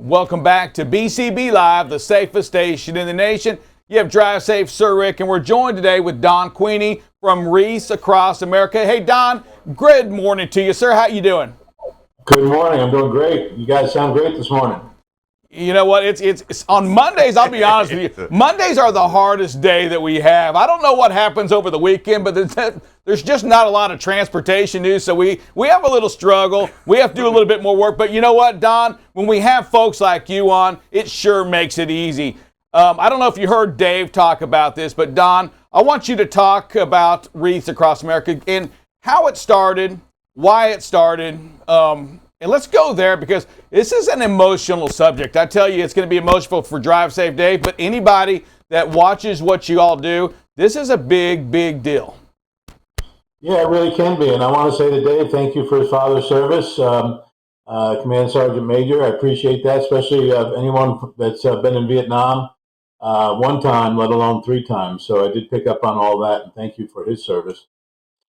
Welcome back to BCB Live, the safest station in the nation. You have Drive Safe, Sir Rick, and we're joined today with Don Queeney from Wreaths across America. Hey, Don, good morning to you, sir. How you doing? Good morning. I'm doing great. You guys sound great this morning. You know what? It's on Mondays. I'll be honest with you. Mondays are the hardest day that we have. I don't know what happens over the weekend, but there's just not a lot of transportation news, so we have a little struggle. We have to do a little bit more work. But you know what, Don? When we have folks like you on, it sure makes it easy. I don't know if you heard Dave talk about this, but Don, I want you to talk about Wreaths across America and how it started, why it started. And let's go there because this is an emotional subject. I tell you, it's going to be emotional for Drive Safe Dave, but anybody that watches what you all do, this is a big, big deal. Yeah, it really can be. And I want to say to Dave, thank you for his father's service, Command Sergeant Major. I appreciate that, especially anyone that's been in Vietnam one time, let alone 3 times. So I did pick up on all that, and thank you for his service.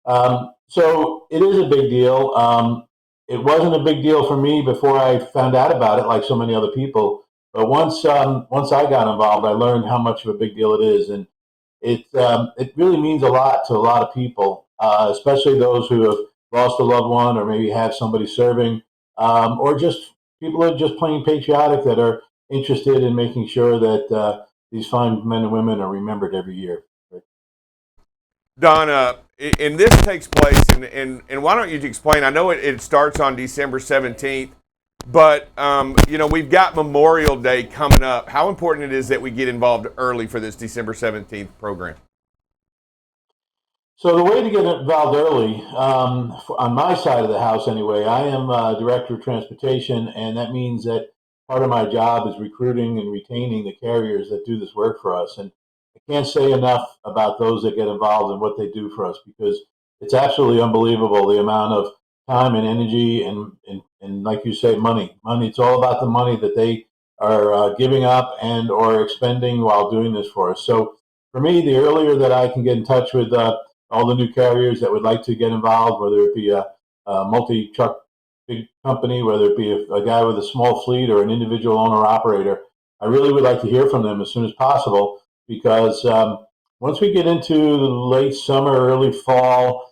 So it is a big deal. It wasn't a big deal for me before I found out about it, like so many other people. But once I got involved, I learned how much of a big deal it is, and it really means a lot to a lot of people, especially those who have lost a loved one or maybe have somebody serving, or just people who are just plain patriotic that are interested in making sure that these fine men and women are remembered every year. Don, and this takes place, and why don't you explain? I know it starts on December 17th, but we've got Memorial Day coming up. How important it is that we get involved early for this December 17th program? So the way to get involved early, on my side of the house anyway, I am Director of Transportation, and that means that part of my job is recruiting and retaining the carriers that do this work for us. And I can't say enough about those that get involved and what they do for us, because it's absolutely unbelievable the amount of time and energy and like you say, money. It's all about the money that they are giving up and or expending while doing this for us. So for me, the earlier that I can get in touch with all the new carriers that would like to get involved, whether it be a multi-truck big company, whether it be a guy with a small fleet or an individual owner-operator, I really would like to hear from them as soon as possible, because once we get into late summer, early fall,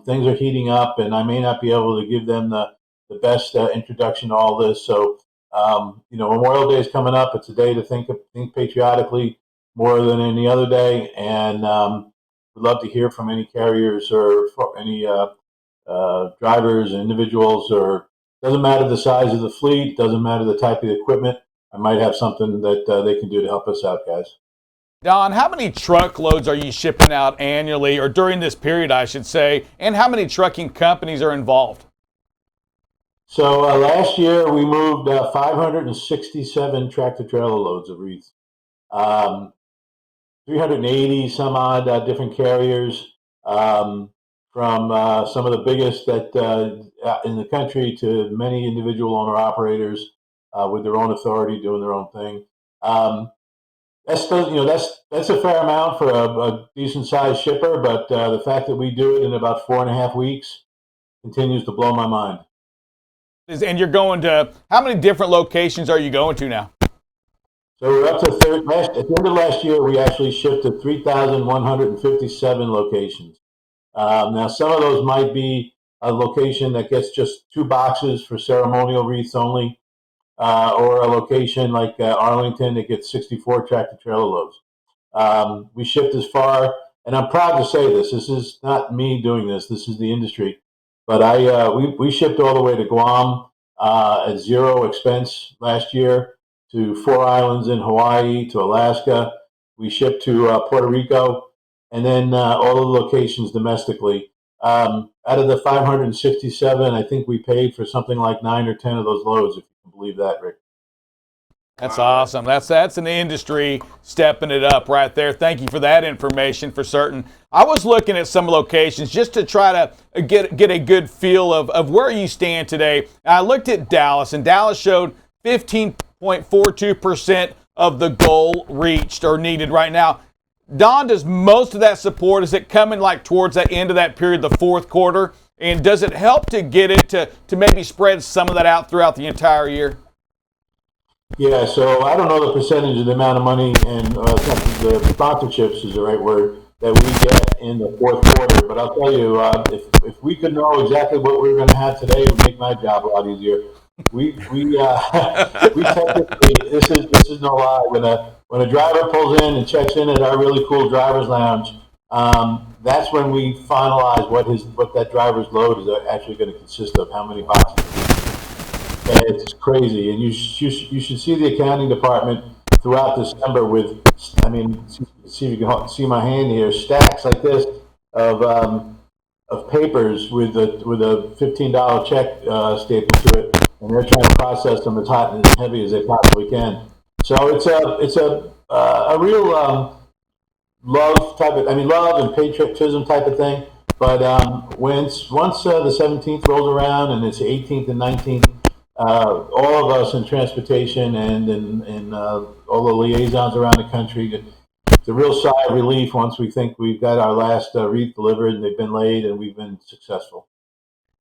things are heating up, and I may not be able to give them the best introduction to all this. So, Memorial Day is coming up. It's a day to think patriotically more than any other day, and we'd love to hear from any carriers or any drivers, individuals, or doesn't matter the size of the fleet, doesn't matter the type of equipment. I might have something that they can do to help us out, guys. Don, how many truckloads are you shipping out annually, or during this period, I should say, and how many trucking companies are involved? So last year we moved 567 tractor-trailer loads of wreaths, 380 some odd different carriers, from some of the biggest that in the country to many individual owner-operators with their own authority doing their own thing. That's a fair amount for a decent sized shipper, but the fact that we do it in about 4.5 weeks continues to blow my mind. And you're going to, how many different locations are you going to now? So we're up to at the end of last year, we actually shipped to 3,157 locations. Now, some of those might be a location that gets just 2 boxes for ceremonial wreaths only. Or a location like Arlington that gets 64 tractor-trailer loads. We shipped as far, and I'm proud to say this. This is not me doing this. This is the industry. But we shipped all the way to Guam at 0 expense last year, to 4 islands in Hawaii, to Alaska. We shipped to Puerto Rico, and then all the locations domestically. Out of the 567, I think we paid for something like 9 or 10 of those loads, if you can believe that, Rick. That's awesome. That's an industry stepping it up right there. Thank you for that information for certain. I was looking at some locations just to try to get a good feel of where you stand today. I looked at Dallas, and Dallas showed 15.42% of the goal reached or needed right now. Don, does most of that support, is it coming like towards that end of that period, the fourth quarter? And does it help to get it to maybe spread some of that out throughout the entire year? Yeah, so I don't know the percentage of the amount of money and the sponsorships is the right word that we get in the fourth quarter. But I'll tell you, if we could know exactly what we were going to have today, it would make my job a lot easier. We technically, this is no lie. When a driver pulls in and checks in at our really cool driver's lounge, that's when we finalize what that driver's load is actually going to consist of, how many boxes. It's crazy, and you should see the accounting department throughout December with, I mean, see if you can see my hand here, stacks like this of papers with a $15 check stapled to it, and they're trying to process them as hot and as heavy as they possibly can. So it's a real love type of, I mean, love and patriotism type of thing. But once the 17th rolls around and it's 18th and 19th, all of us in transportation and in all the liaisons around the country, it's a real sigh of relief once we think we've got our last wreath delivered and they've been laid and we've been successful.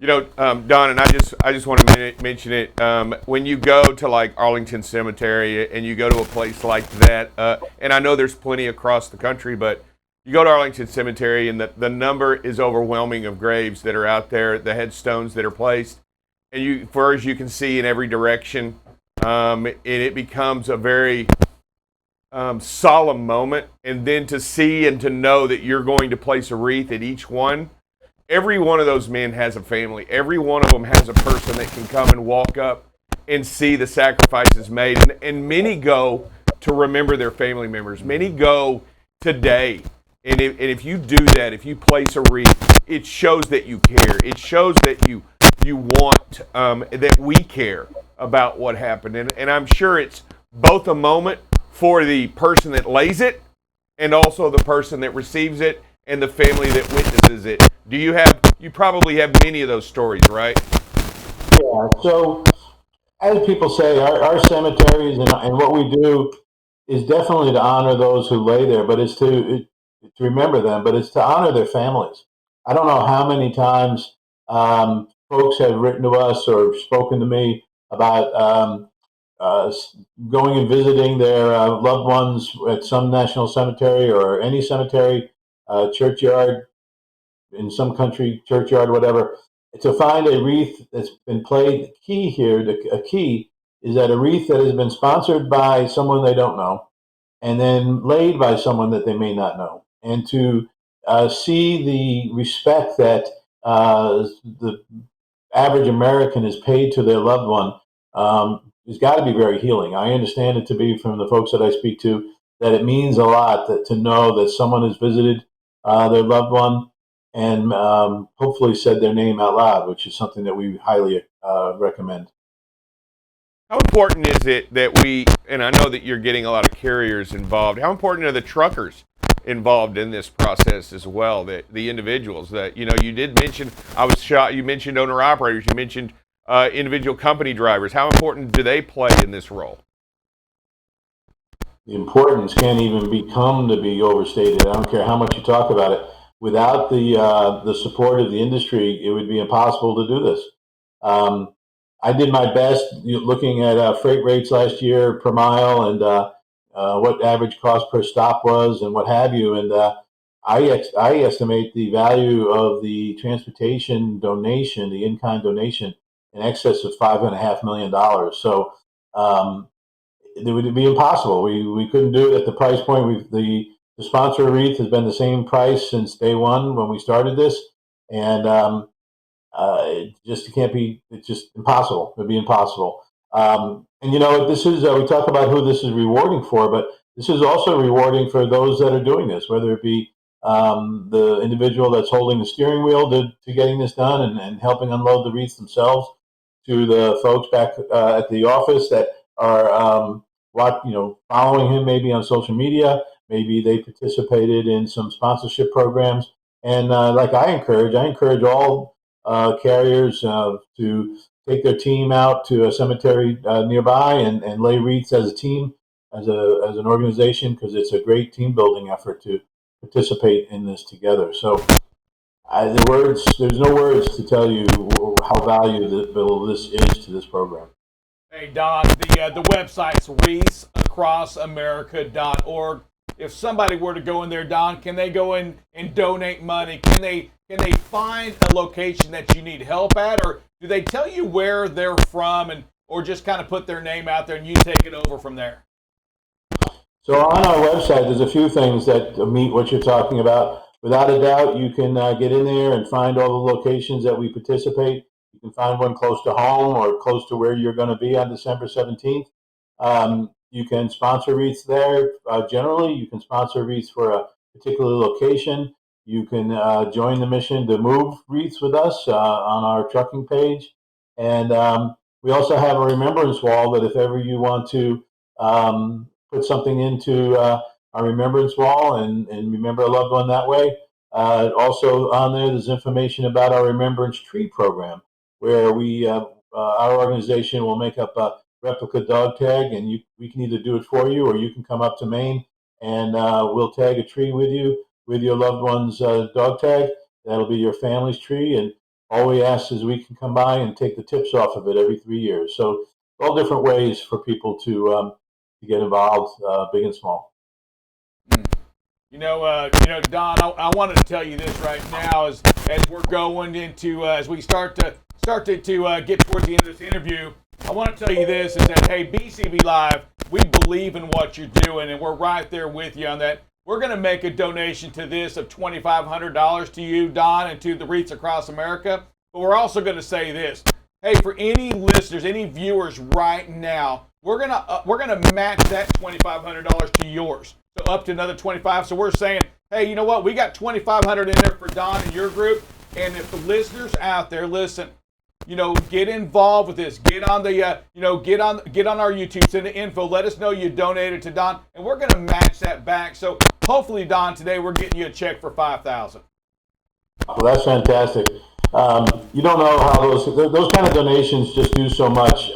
Don, and I just want to mention it. When you go to like Arlington Cemetery and you go to a place like that, and I know there's plenty across the country, but you go to Arlington Cemetery and the number is overwhelming of graves that are out there, the headstones that are placed, and far as you can see in every direction, and it becomes a very solemn moment. And then to see and to know that you're going to place a wreath at each one. Every one of those men has a family. Every one of them has a person that can come and walk up and see the sacrifices made. And many go to remember their family members. Many go today. And if you do that, if you place a wreath, it shows that you care. It shows that you want, that we care about what happened. And I'm sure it's both a moment for the person that lays it and also the person that receives it and the family that witnesses it. You probably have many of those stories, right? Yeah. So, as people say, our cemeteries and what we do is definitely to honor those who lay there, but it's to remember them, but it's to honor their families. I don't know how many times folks have written to us or spoken to me about uh, going and visiting their loved ones at some national cemetery or any cemetery, churchyard, in some country, churchyard, whatever, to find a wreath that's been played. The key here, a key is that a wreath that has been sponsored by someone they don't know and then laid by someone that they may not know. And to see the respect that the average American is paid to their loved one has got to be very healing. I understand it to be from the folks that I speak to that it means a lot to know that someone has visited their loved one and hopefully said their name out loud, which is something that we highly recommend. How important is it that and I know that you're getting a lot of carriers involved, how important are the truckers involved in this process as well, the individuals that, you did mention, I was shocked, you mentioned owner operators, you mentioned individual company drivers. How important do they play in this role? The importance can't even become to be overstated. I don't care how much you talk about it. Without the support of the industry, it would be impossible to do this. I did my best looking at freight rates last year per mile and what average cost per stop was and what have you. And I estimate the value of the transportation donation, the in-kind donation, in excess of $5.5 million. So it would be impossible. We couldn't do it at the price point. The sponsor wreath has been the same price since day one when we started this, and it just can't be. It's just impossible. It'd be impossible. And this is we talk about who this is rewarding for, but this is also rewarding for those that are doing this, whether it be the individual that's holding the steering wheel to getting this done and helping unload the wreaths themselves, to the folks back at the office that are following him maybe on social media. Maybe they participated in some sponsorship programs, and like I encourage all carriers to take their team out to a cemetery nearby and lay wreaths as a team, as an organization, because it's a great team building effort to participate in this together. So there's no words to tell you how valuable this is to this program. Hey, Don, the website's wreathsacrossamerica.org. If somebody were to go in there, Don, can they go in and donate money? Can they find a location that you need help at, or do they tell you where they're from, and or just kind of put their name out there and you take it over from there? So on our website, there's a few things that meet what you're talking about. Without a doubt, you can get in there and find all the locations that we participate. You can find one close to home or close to where you're going to be on December 17th. You can sponsor Wreaths there. Generally, you can sponsor Wreaths for a particular location. You can join the mission to move Wreaths with us on our trucking page. And we also have a remembrance wall that if ever you want to put something into our remembrance wall and remember a loved one that way. Also on there, there's information about our Remembrance Tree program, where our organization will make up a replica dog tag, and we can either do it for you, or you can come up to Maine and we'll tag a tree with you with your loved one's dog tag. That'll be your family's tree, and all we ask is we can come by and take the tips off of it every 3 years. So all different ways for people to get involved, big and small. Don, I wanted to tell you this right now as we're going into as we start to get towards the end of this interview. I want to tell you this is that, hey, BCB Live, we believe in what you're doing, and we're right there with you on that. We're going to make a donation to this of $2,500 to you, Don, and to the Wreaths Across America. But we're also going to say this. Hey, for any listeners, any viewers right now, we're gonna match that $2,500 to yours, so up to another $25. So we're saying, hey, you know what? We got $2,500 in there for Don and your group. And if the listeners out there, listen, get involved with this. Get on the, get on our YouTube, send the info. Let us know you donated to Don, and we're gonna match that back. So hopefully, Don, today we're getting you a check for $5,000. Well, that's fantastic. You don't know how those kind of donations just do so much.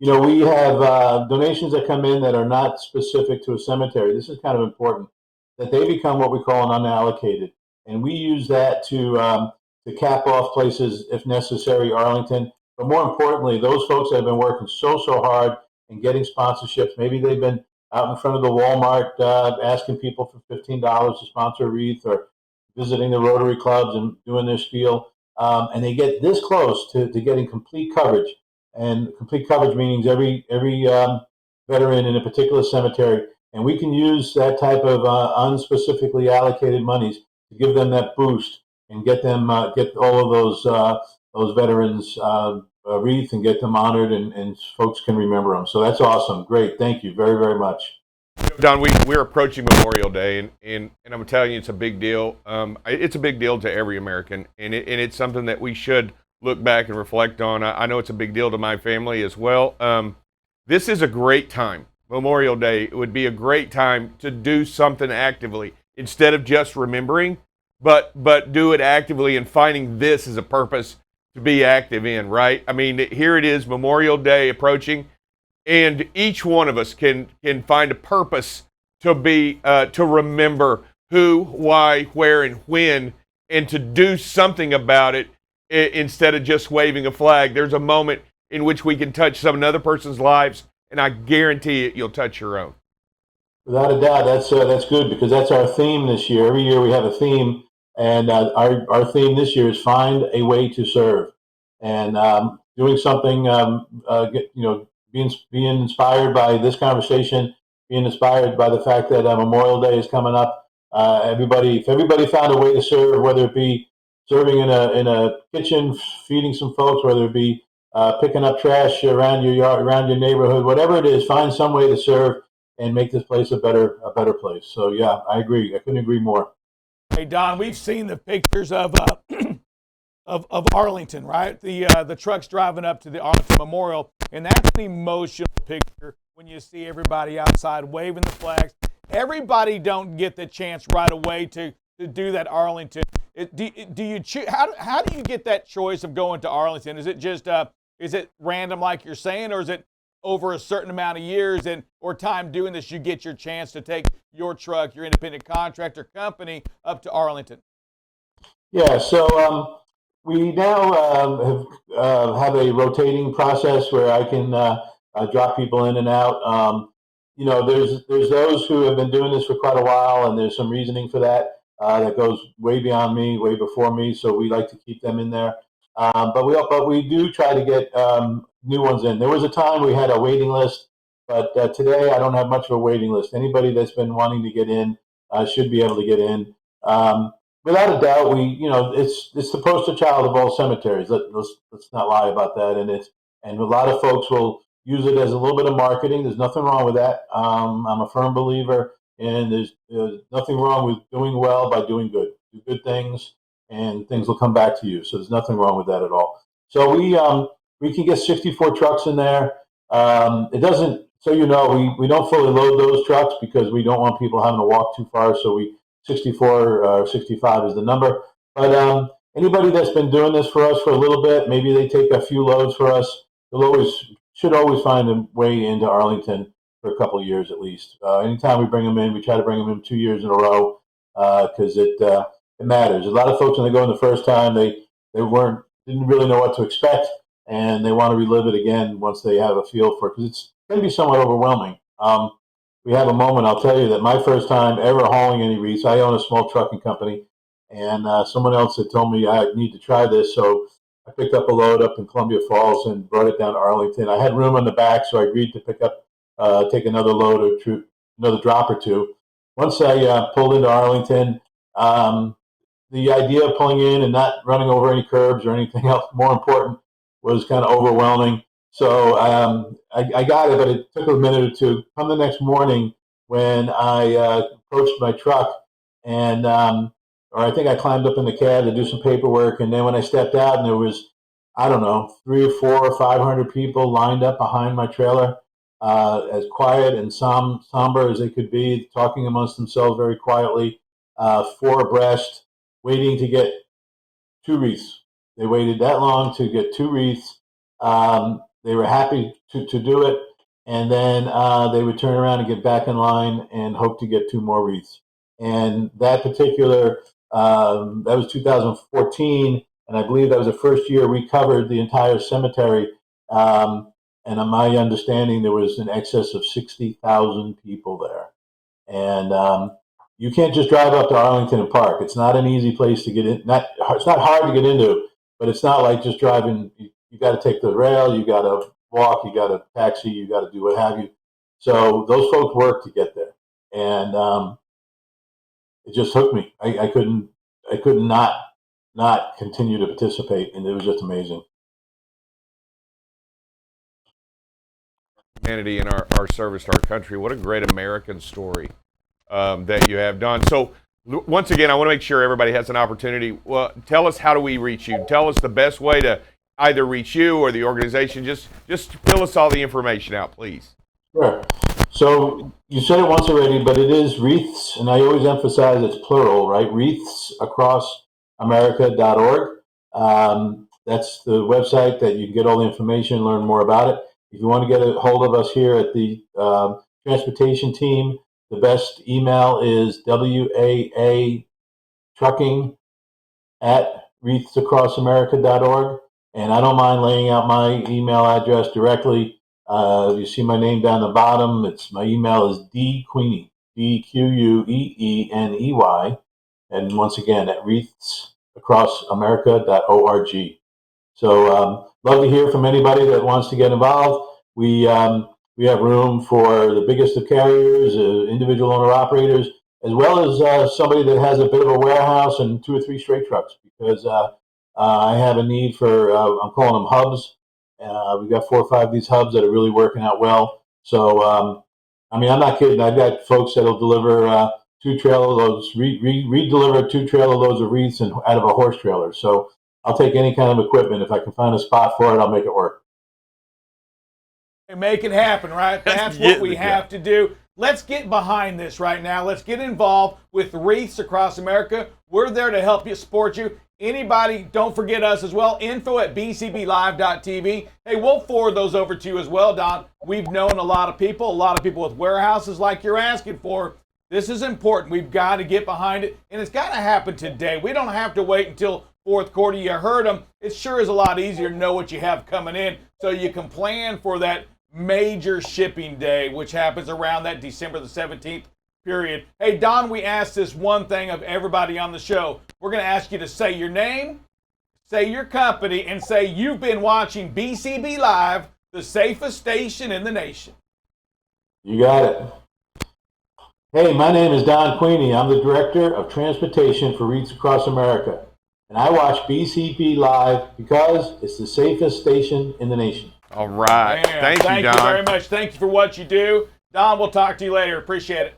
We have donations that come in that are not specific to a cemetery. This is kind of important, that they become what we call an unallocated. And we use that to cap off places, if necessary, Arlington. But more importantly, those folks that have been working so hard and getting sponsorships, maybe they've been out in front of the Walmart asking people for $15 to sponsor a wreath, or visiting the Rotary clubs and doing their spiel. And they get this close to getting complete coverage. And complete coverage means every veteran in a particular cemetery. And we can use that type of unspecifically allocated monies to give them that boost and get them get all of those veterans wreath and get them honored, and folks can remember them. So that's awesome. Great. Thank you very, very much. Don, we're approaching Memorial Day, and I'm telling you, it's a big deal. It's a big deal to every American, and it's something that we should look back and reflect on. I know it's a big deal to my family as well. This is a great time. Memorial Day, it would be a great time to do something actively instead of just remembering, but do it actively and finding this as a purpose to be active in, right? I mean, here it is, Memorial Day approaching. And each one of us can find a purpose to remember who, why, where, and when, and to do something about it instead of just waving a flag. There's a moment in which we can touch another person's lives, and I guarantee you'll touch your own. Without a doubt, that's good, because that's our theme this year. Every year we have a theme, and our theme this year is find a way to serve, and doing something. Being inspired by this conversation, being inspired by the fact that Memorial Day is coming up. If everybody found a way to serve, whether it be serving in a kitchen, feeding some folks, whether it be picking up trash around your yard, around your neighborhood, whatever it is, find some way to serve and make this place a better place. So yeah, I agree. I couldn't agree more. Hey, Don, we've seen the pictures of Arlington, right? The trucks driving up to the Arlington Memorial, and that's an emotional picture when you see everybody outside waving the flags. Everybody don't get the chance right away to do that Arlington. Do you choose? How do you get that choice of going to Arlington? Is it just is it random like you're saying, or is it over a certain amount of years or time doing this, you get your chance to take your truck, your independent contractor company up to Arlington? Yeah, so we now have a rotating process where I can drop people in and out. There's those who have been doing this for quite a while, and there's some reasoning for that that goes way beyond me, way before me. So we like to keep them in there. But we do try to get new ones in. There was a time we had a waiting list, but today I don't have much of a waiting list. Anybody that's been wanting to get in should be able to get in. Without a doubt, it's the poster child of all cemeteries. Let's not lie about that. And a lot of folks will use it as a little bit of marketing. There's nothing wrong with that. I'm a firm believer, and there's nothing wrong with doing well by doing good. Do good things, and things will come back to you. So there's nothing wrong with that at all. So we can get 64 trucks in there. It doesn't. So we don't fully load those trucks because we don't want people having to walk too far. So 64 or 65 is the number. But anybody that's been doing this for us for a little bit, maybe they take a few loads for us. Should always find a way into Arlington for a couple of years at least. Anytime we bring them in, we try to bring them in 2 years in a row because it matters. A lot of folks when they go in the first time, they didn't really know what to expect, and they want to relive it again once they have a feel for it because it's going to be somewhat overwhelming. We have a moment, I'll tell you, that my first time ever hauling any wreaths, I own a small trucking company, and someone else had told me I need to try this, so I picked up a load up in Columbia Falls and brought it down to Arlington. I had room on the back, so I agreed to take another load or two, another drop or two. Once I pulled into Arlington, the idea of pulling in and not running over any curbs or anything else more important was kind of overwhelming. So I got it, but it took a minute or two. Come the next morning when I approached my truck, and or I think I climbed up in the cab to do some paperwork, and then when I stepped out, and there was, I don't know, 300 or 400 or 500 people lined up behind my trailer, as quiet and somber as they could be, talking amongst themselves very quietly, four abreast, waiting to get two wreaths. They waited that long to get two wreaths. They were happy to do it, and then they would turn around and get back in line and hope to get two more wreaths. And that particular, that was 2014, and I believe that was the first year we covered the entire cemetery. And on my understanding, there was in excess of 60,000 people there. And you can't just drive up to Arlington and park. It's not an easy place to get in. It's not hard to get into, but it's not like just driving. You got to take the rail, you got to walk, you got to taxi, you got to do what have you. So those folks work to get there, and it just hooked me. I could not continue to participate, and it was just amazing. Humanity and our service to our country. What a great American story that you have done. So once again, I want to make sure everybody has an opportunity. Well, tell us, how do we reach you? Tell us the best way to either reach you or the organization. Just fill us all the information out, please. Sure. So you said it once already, but it is Wreaths, and I always emphasize it's plural, right? Wreathsacrossamerica.org. That's the website that you can get all the information, learn more about it. If you want to get a hold of us here at the transportation team, the best email is WAAtrucking@wreathsacrossamerica.org. And I don't mind laying out my email address directly. You see my name down the bottom. My email is dqueeney, DQUEENEY, and once again at wreathsacrossamerica.org. So love to hear from anybody that wants to get involved. We have room for the biggest of carriers, individual owner operators, as well as somebody that has a bit of a warehouse and 2 or 3 straight trucks, because I have a need for, I'm calling them hubs. We've got 4 or 5 of these hubs that are really working out well. So, I mean, I'm not kidding. I've got folks that'll deliver 2 trailer loads, re-deliver 2 trailer loads of wreaths out of a horse trailer. So I'll take any kind of equipment. If I can find a spot for it, I'll make it work. Make it happen, right? That's what we have to do. Let's get behind this right now. Let's get involved with Wreaths Across America. We're there to help you, support you. Anybody, don't forget us as well. info@bcblive.tv. Hey, we'll forward those over to you as well, Don. We've known a lot of people with warehouses like you're asking for. This is important. We've got to get behind it, and it's got to happen today. We don't have to wait until fourth quarter. You heard them. It sure is a lot easier to know what you have coming in so you can plan for that major shipping day, which happens around that December the 17th period. Hey, Don, we asked this one thing of everybody on the show. We're going to ask you to say your name, say your company, and say you've been watching BCB Live, the safest station in the nation. You got it. Hey, my name is Don Queeney. I'm the Director of Transportation for Wreaths across America. And I watch BCB Live because it's the safest station in the nation. All right. Man, thank you, Don. Thank you very much. Thank you for what you do. Don, we'll talk to you later. Appreciate it.